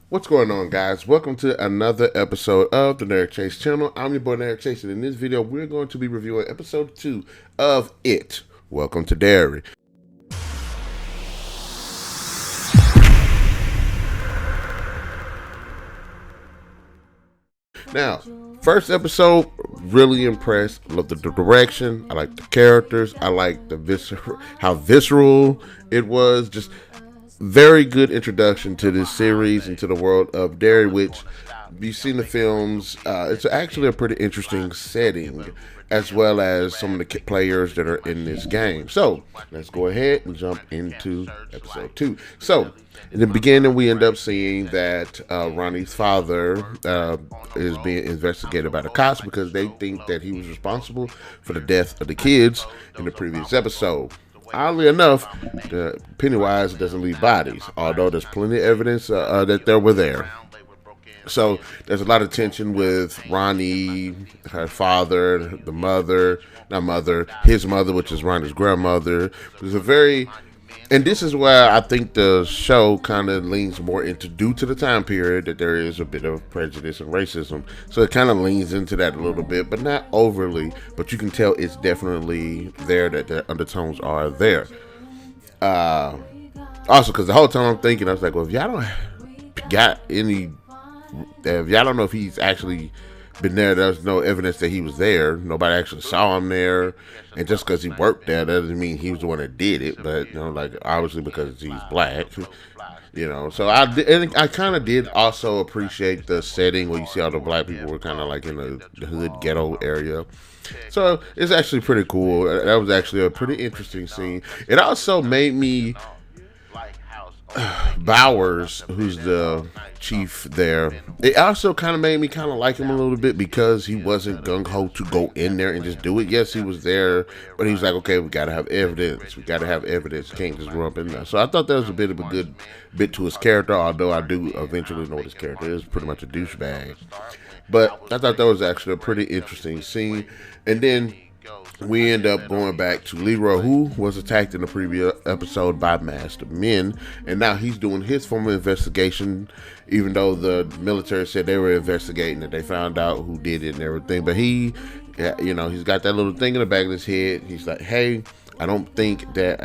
What's going on, guys? Welcome to another episode of the NarikChase channel. I'm your boy NarikChase, and in this video, we're going to be reviewing episode 2 of It. Welcome to Derry. Now, first episode, really impressed. Love the direction. I like the characters. I like the how visceral it was. Just very good introduction to this series and to the world of Derry, which you've seen the films. It's actually a pretty interesting setting, as well as some of the players that are in this game. So let's go ahead and jump into episode 2. So in the beginning, we end up seeing that Ronnie's father is being investigated by the cops because they think that he was responsible for the death of the kids in the previous episode. Oddly enough, Pennywise doesn't leave bodies, although there's plenty of evidence that they were there. So there's a lot of tension with Ronnie, her father, the mother, his mother, which is Ronnie's grandmother. There's a very, and this is where I think the show kind of leans more into, due to the time period, that there is a bit of prejudice and racism. So it kind of leans into that a little bit, but not overly. But you can tell it's definitely there, that the undertones are there. Also, because the whole time I'm thinking, I was like, well, if y'all don't know if he's actually been there, there's no evidence that he was there. Nobody actually saw him there, and just because he worked there doesn't mean he was the one that did it. But obviously because he's black, So I kind of did also appreciate the setting where you see all the black people were kind of like in the hood ghetto area. So it's actually pretty cool. That was actually a pretty interesting scene. It also made me Bowers, who's the chief there, it also kind of made me kind of like him a little bit because he wasn't gung-ho to go in there and just do it. Yes, he was there, but he was like, okay, we gotta have evidence. Can't just run up in there. So I thought that was a bit of a good bit to his character, although I do eventually know what his character is, pretty much a douchebag. But I thought that was actually a pretty interesting scene. And then we end up going back to Leroy, who was attacked in the previous episode by masked men, and now he's doing his formal investigation, even though the military said they were investigating it. They found out who did it and everything, but he's got that little thing in the back of his head. He's like, hey, I don't think that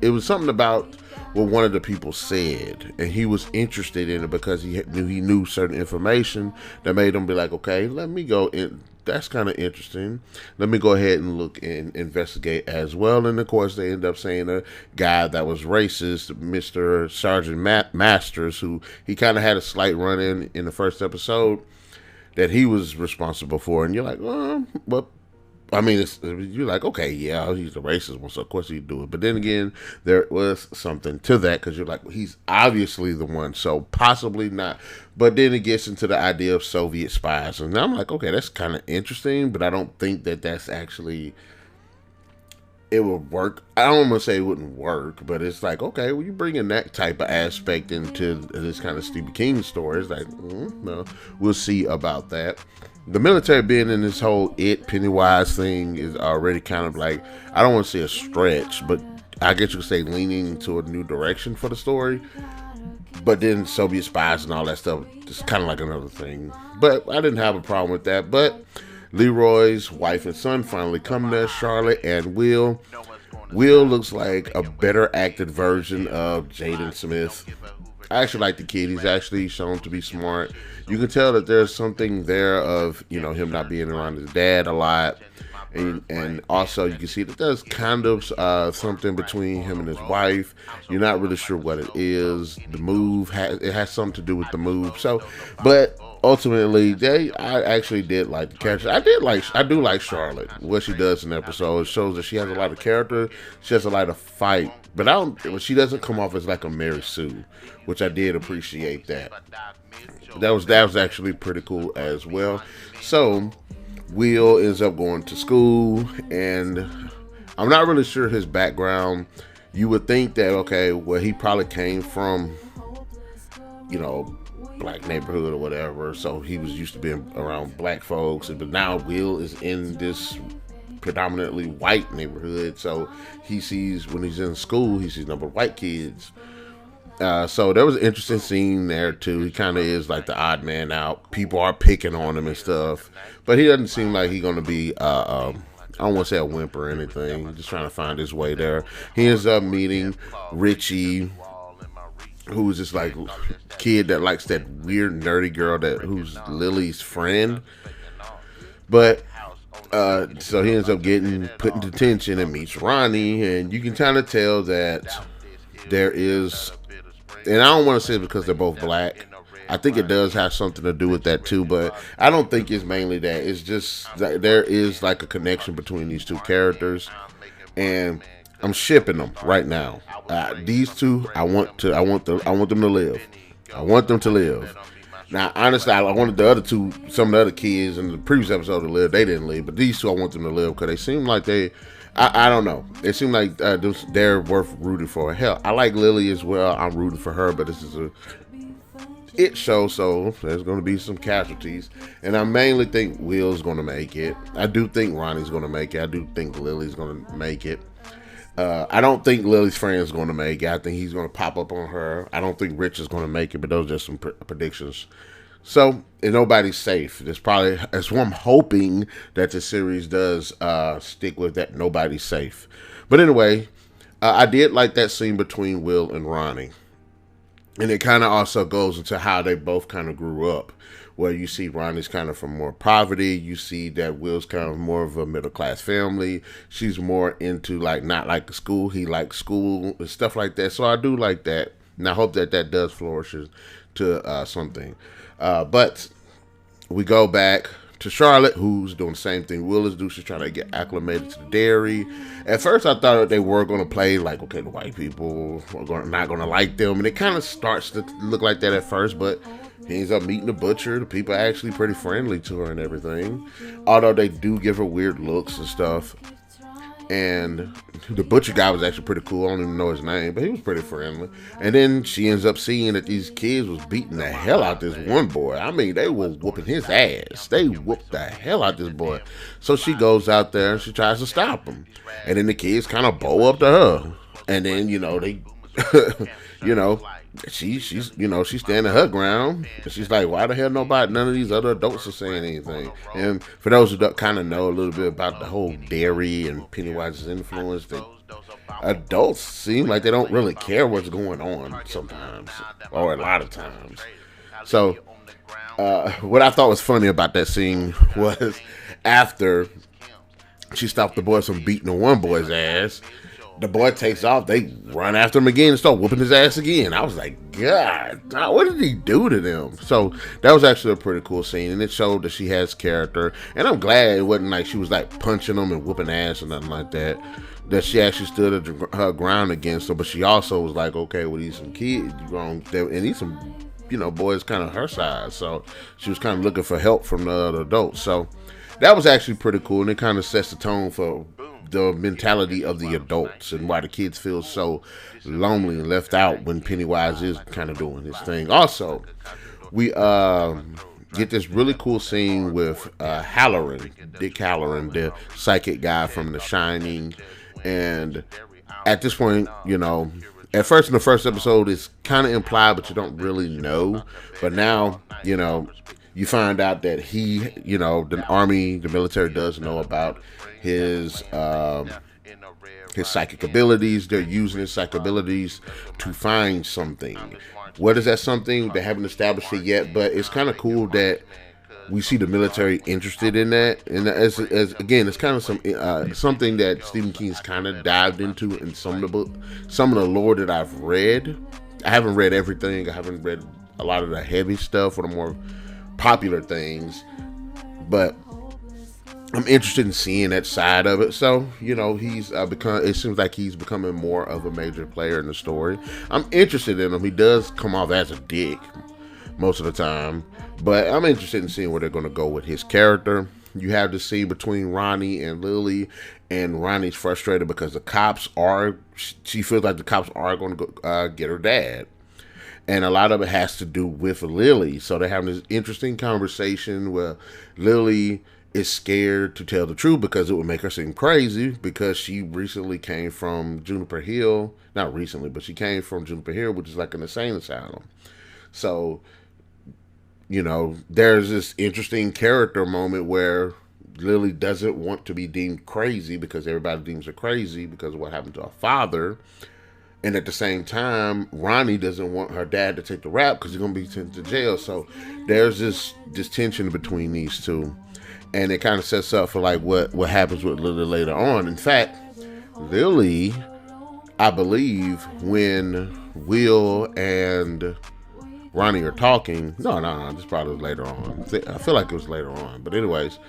it was something about what one of the people said, and he was interested in it because he knew certain information that made him be like, okay, let me go in. That's kind of interesting. Let me go ahead and look and investigate as well. And of course, they end up saying a guy that was racist, Mr. Sergeant Masters, who he kind of had a slight run in the first episode, that he was responsible for. And you're like, but you're like, okay, yeah, he's the racist one, so of course he'd do it. But then again, there was something to that, because you're like, well, he's obviously the one, so possibly not. But then it gets into the idea of Soviet spies, and I'm like, okay, that's kind of interesting, but I don't think that that's actually, it would work. I don't want to say it wouldn't work, but it's like, okay, well, you bring in that type of aspect into this kind of Stephen King story. It's like, no, we'll see about that. The military being in this whole Pennywise thing is already kind of like, I don't want to say a stretch, but I guess you could say leaning to a new direction for the story. But then Soviet spies and all that stuff, just kind of like another thing. But I didn't have a problem with that. But Leroy's wife and son finally come there, Charlotte and Will. Will looks like a better acted version of Jaden Smith. I actually like the kid. He's actually shown to be smart. You can tell that there's something there of, him not being around his dad a lot. And also you can see that there's kind of something between him and his wife. You're not really sure what it is. The move has something to do with the move. So, but ultimately, I actually did like the character. I do like Charlotte. What she does in the episode shows that she has a lot of character. She has a lot of fight. But she doesn't come off as like a Mary Sue, which I did appreciate that. That was actually pretty cool as well. So Will ends up going to school, and I'm not really sure his background. You would think that, okay, well, he probably came from, black neighborhood or whatever, so he was used to being around black folks, but now Will is in this predominantly white neighborhood, so when he's in school, he sees a number of white kids. So there was an interesting scene there too. He kind of is like the odd man out. People are picking on him and stuff, but he doesn't seem like he's gonna be. I don't want to say a wimp or anything. He's just trying to find his way there. He ends up meeting Richie, who's this like kid that likes that weird nerdy girl who's Lily's friend. But so he ends up getting put in detention and meets Ronnie, and you can kind of tell that there is, and I don't want to say it because they're both black. I think it does have something to do with that too, but I don't think it's mainly that. It's just that there is like a connection between these two characters, and I'm shipping them right now. These two, I want them to live. I want them to live. Now, honestly, I wanted the other two, some of the other kids in the previous episode to live. They didn't live, but these two, I want them to live because they seem like I don't know. It seemed like they're worth rooting for. Hell, I like Lily as well. I'm rooting for her, but this is it show, so there's going to be some casualties, and I mainly think Will's going to make it. I do think Ronnie's going to make it. I do think Lily's going to make it. I don't think Lily's friend's going to make it. I think he's going to pop up on her. I don't think Rich is going to make it, but those are just some predictions. So, and nobody's safe. That's what I'm hoping that the series does stick with, that nobody's safe. But anyway, I did like that scene between Will and Ronnie. And it kind of also goes into how they both kind of grew up, where you see Ronnie's kind of from more poverty. You see that Will's kind of more of a middle class family. She's more into like not like the school. He likes school and stuff like that. So I do like that, and I hope that does flourish to something. But we go back to Charlotte, who's doing the same thing Will is doing. She's trying to get acclimated to the Derry. At first, I thought they were going to play like, okay, the white people are not going to like them. And it kind of starts to look like that at first, but he ends up meeting the butcher. The people are actually pretty friendly to her and everything. Although they do give her weird looks and stuff. And the butcher guy was actually pretty cool. I don't even know his name, but he was pretty friendly. And then she ends up seeing that these kids was beating the hell out this one boy. I mean, they was whooping his ass. They whooped the hell out this boy. So she goes out there and she tries to stop him. And then the kids kind of bow up to her. And then, they, she's standing her ground. And she's like, why the hell none of these other adults are saying anything? And for those who don't kind of know a little bit about the whole Derry and Pennywise's influence, that adults seem like they don't really care what's going on sometimes, or a lot of times. So what I thought was funny about that scene was after she stopped the boys from beating the one boy's ass, the boy takes off, they run after him again and start whooping his ass again. I was like, God, what did he do to them? So that was actually a pretty cool scene, and it showed that she has character. And I'm glad it wasn't like she was like punching them and whooping ass or nothing like that. That she actually stood her ground against them, but she also was like, okay, well, these some kids, and these some, boys kind of her size. So she was kind of looking for help from the other adults. So that was actually pretty cool, and it kind of sets the tone for the mentality of the adults and why the kids feel so lonely and left out when Pennywise is kind of doing his thing. Also, we get this really cool scene with Halloran, Dick Halloran, the psychic guy from The Shining. And at this point, at first in the first episode, it's kind of implied, but you don't really know. But now, you find out that he, the army, the military does know about his psychic abilities. They're using his psychic abilities to find something. What is that something? They haven't established it yet, but it's kind of cool that we see the military interested in that. And as again, it's kind of something that Stephen King's kind of dived into in some of the lore that I've read. I haven't read everything. I haven't read a lot of the heavy stuff or the more popular things, but I'm interested in seeing that side of it. So, he's it seems like he's becoming more of a major player in the story. I'm interested in him. He does come off as a dick most of the time, but I'm interested in seeing where they're going to go with his character. You have the scene between Ronnie and Lily, and Ronnie's frustrated because she feels like the cops are going to go get her dad. And a lot of it has to do with Lily. So they're having this interesting conversation where Lily is scared to tell the truth because it would make her seem crazy, because she recently came from Juniper Hill. Not recently, but she came from Juniper Hill, which is like an insane asylum. So, there's this interesting character moment where Lily doesn't want to be deemed crazy because everybody deems her crazy because of what happened to her father. And at the same time, Ronnie doesn't want her dad to take the rap because he's going to be sent to jail. So there's this tension between these two. And it kind of sets up for like what happens with Lily later on. In fact, Lily, I believe, when Will and Ronnie are talking, no, this probably was later on. I feel like it was later on, but anyways,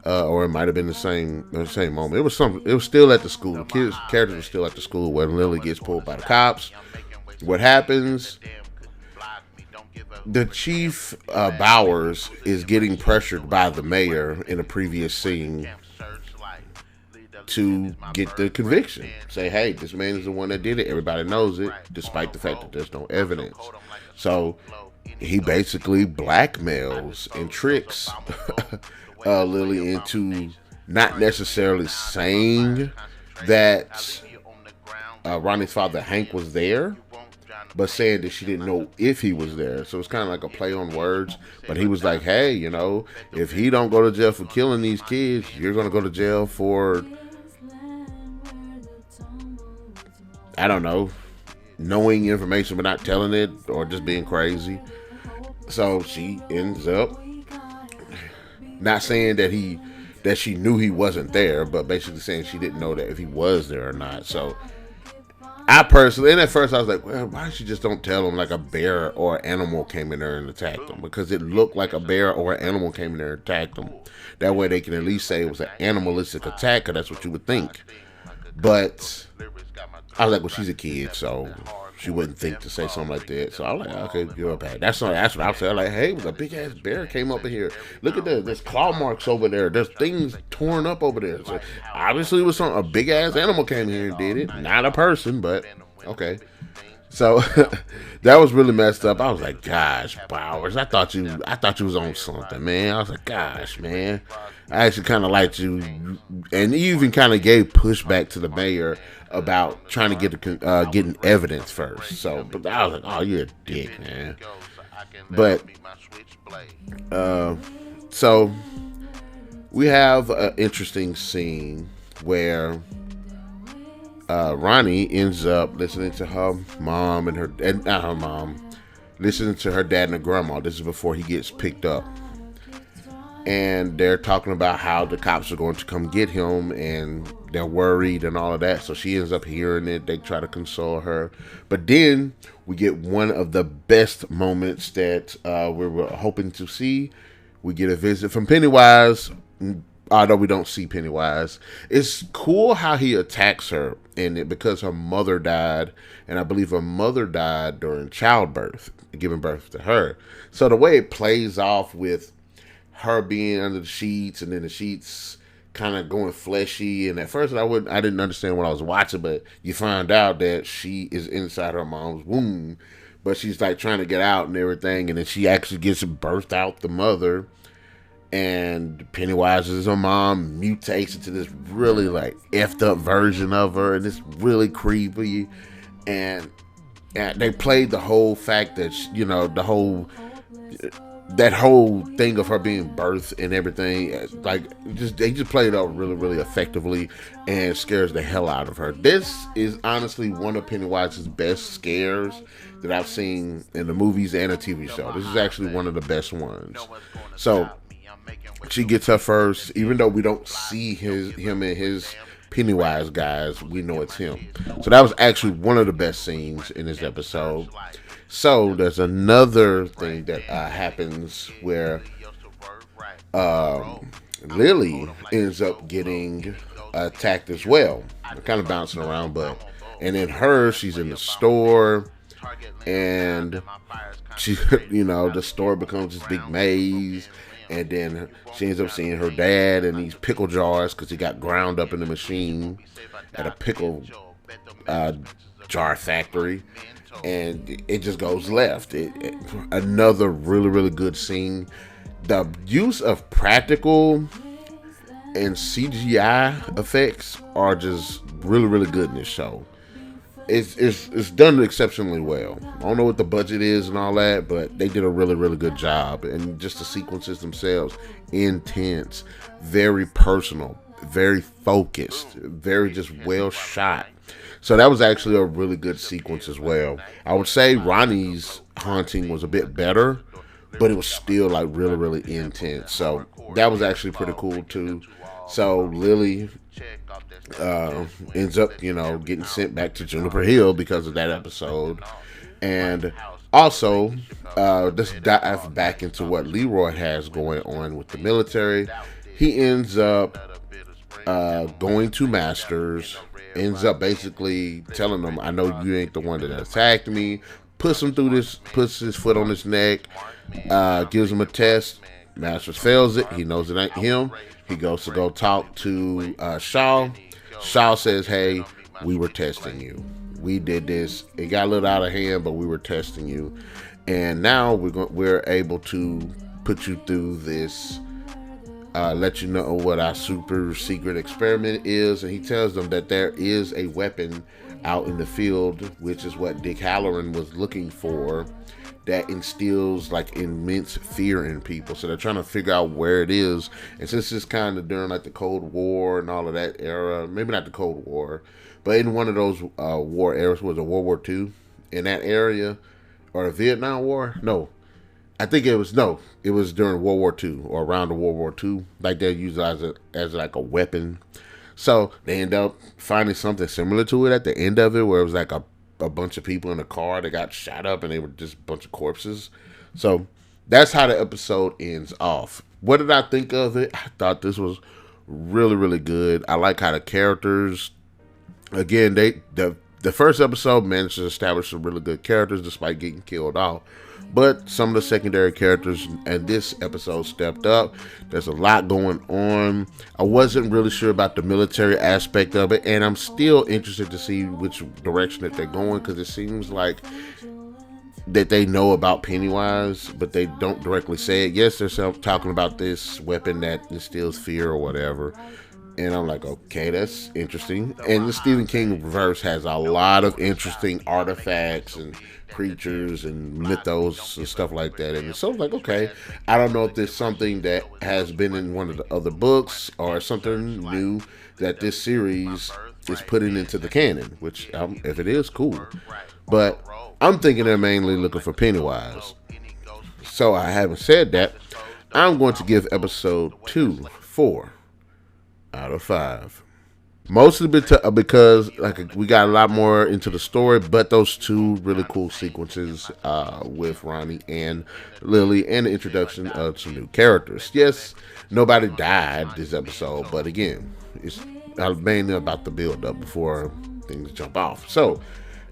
or it might have been the same moment. It was still at the school. The characters were still at the school when Lily gets pulled by the cops. What happens? The chief, Bowers, is getting pressured by the mayor in a previous scene to get the conviction. Say, hey, this man is the one that did it. Everybody knows it, despite the fact that there's no evidence. So he basically blackmails and tricks Lily into not necessarily saying that Ronnie's father Hank was there, but saying that she didn't know if he was there. So it's kind of like a play on words. But he was like, hey, if he don't go to jail for killing these kids, you're going to go to jail for, I don't know, knowing information but not telling it, or just being crazy. So she ends up not saying that she knew he wasn't there, but basically saying she didn't know that if he was there or not. So I personally, and at first I was like, well, why she just don't tell him like a bear or an animal came in there and attacked him? Because it looked like a bear or an animal came in there and attacked him. That way they can at least say it was an animalistic attack, because that's what you would think. But I was like, well, she's a kid, so she wouldn't think to say something like that. So I was like, okay, give her a pat. That's what I was saying. Like, hey, it was a big ass bear came up in here. Look at this. There's claw marks over there. There's things torn up over there. So obviously it was a big ass animal came here and did it. Not a person, but okay. So that was really messed up. I was like, gosh, Bowers, I thought you was on something, man. I was like, gosh, man. I actually kind of liked you, and you even kind of gave pushback to the mayor about trying to get getting evidence first. So, but I was like, oh, you're a dick, man. But so we have an interesting scene where Ronnie ends up listening to her mom and not her mom, listening to her dad and her grandma. This is before he gets picked up. And they're talking about how the cops are going to come get him, and they're worried and all of that. So she ends up hearing it. They try to console her. But then we get one of the best moments that we were hoping to see. We get a visit from Pennywise, although we don't see Pennywise. It's cool how he attacks her in it because her mother died, and I believe her mother died during childbirth, giving birth to her. So the way it plays off with her being under the sheets, and then the sheets kind of going fleshy, and at first I didn't understand what I was watching, but you find out that she is inside her mom's womb, but she's like trying to get out and everything, and then she actually gets birthed out the mother, and Pennywise is her mom, mutates into this really like effed up version of her, and it's really creepy, and they played the whole fact that that whole thing of her being birthed and everything, like they just played it out really, really effectively, and scares the hell out of her. This is honestly one of Pennywise's best scares that I've seen in the movies and a TV show. This is actually one of the best ones. So she gets her first, even though we don't see him and his Pennywise guys, we know it's him. So that was actually one of the best scenes in this episode. So there's another thing that happens where Lily ends up getting attacked as well. They're kind of bouncing around, and then she's in the store, and she, the store becomes this big maze, and then she ends up seeing her dad in these pickle jars because he got ground up in the machine at a pickle jar factory. And it just goes left. Another really, really good scene. The use of practical and CGI effects are just really, really good in this show. It's done exceptionally well. I don't know what the budget is and all that, but they did a really, really good job. And just the sequences themselves, intense, very personal, very focused, very just well shot. So that was actually a really good sequence as well. I would say Ronnie's haunting was a bit better, but it was still like really, really intense. So that was actually pretty cool too. So Lily ends up, getting sent back to Juniper Hill because of that episode. And also, let's dive back into what Leroy has going on with the military. He ends up going to Masters, ends up basically telling them, I know you ain't the one that attacked me. Puts him through this, puts his foot on his neck, gives him a test. Masters fails it. He knows it ain't him. He goes to go talk to Shaw. Shaw says, hey, we were testing you. We did this. It got a little out of hand, but we were testing you. And now we're able to put you through this, let you know what our super secret experiment is. And he tells them that there is a weapon out in the field, which is what Dick Halloran was looking for, that instills like immense fear in people. So they're trying to figure out where it is. And since it's kind of during like the Cold War and all of that era, maybe not the Cold War, but in one of those war eras, was it World War II in that area, or the Vietnam War? No, I think it was during World War II or around the World War II. Like they utilize it as like a weapon. So they end up finding something similar to it at the end of it, where it was like a bunch of people in a car that got shot up and they were just a bunch of corpses. So that's how the episode ends off. What did I think of it? I thought this was really, really good. I like how the characters, again, the first episode managed to establish some really good characters despite getting killed off. But some of the secondary characters in this episode stepped up. There's a lot going on. I wasn't really sure about the military aspect of it, and I'm still interested to see which direction that they're going, because it seems like that they know about Pennywise, but they don't directly say it. Yes, they're talking about this weapon that instills fear or whatever. And I'm like, okay, that's interesting. And the Stephen King verse has a lot of interesting artifacts and creatures and mythos and stuff like that. And so I was like, okay, I don't know if there's something that has been in one of the other books or something new that this series is putting into the canon, which if it is, cool. But I'm thinking they're mainly looking for Pennywise. So I haven't said that. I'm going to give episode 2 4 out of 5. Mostly because like we got a lot more into the story, but those two really cool sequences with Ronnie and Lily, and the introduction of some new characters. Yes, nobody died this episode, but again, it's mainly about the build up before things jump off. So,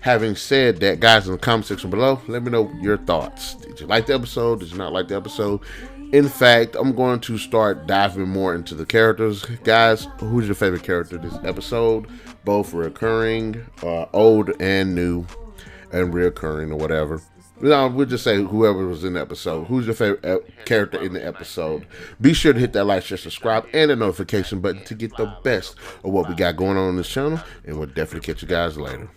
having said that, guys, in the comment section below, let me know your thoughts. Did you like the episode? Did you not like the episode? In fact, I'm going to start diving more into the characters. Guys, who's your favorite character this episode? Both recurring, old and new, and reoccurring or whatever. No, we'll just say whoever was in the episode. Who's your favorite character in the episode? Be sure to hit that like, share, subscribe, and the notification button to get the best of what we got going on this channel. And we'll definitely catch you guys later.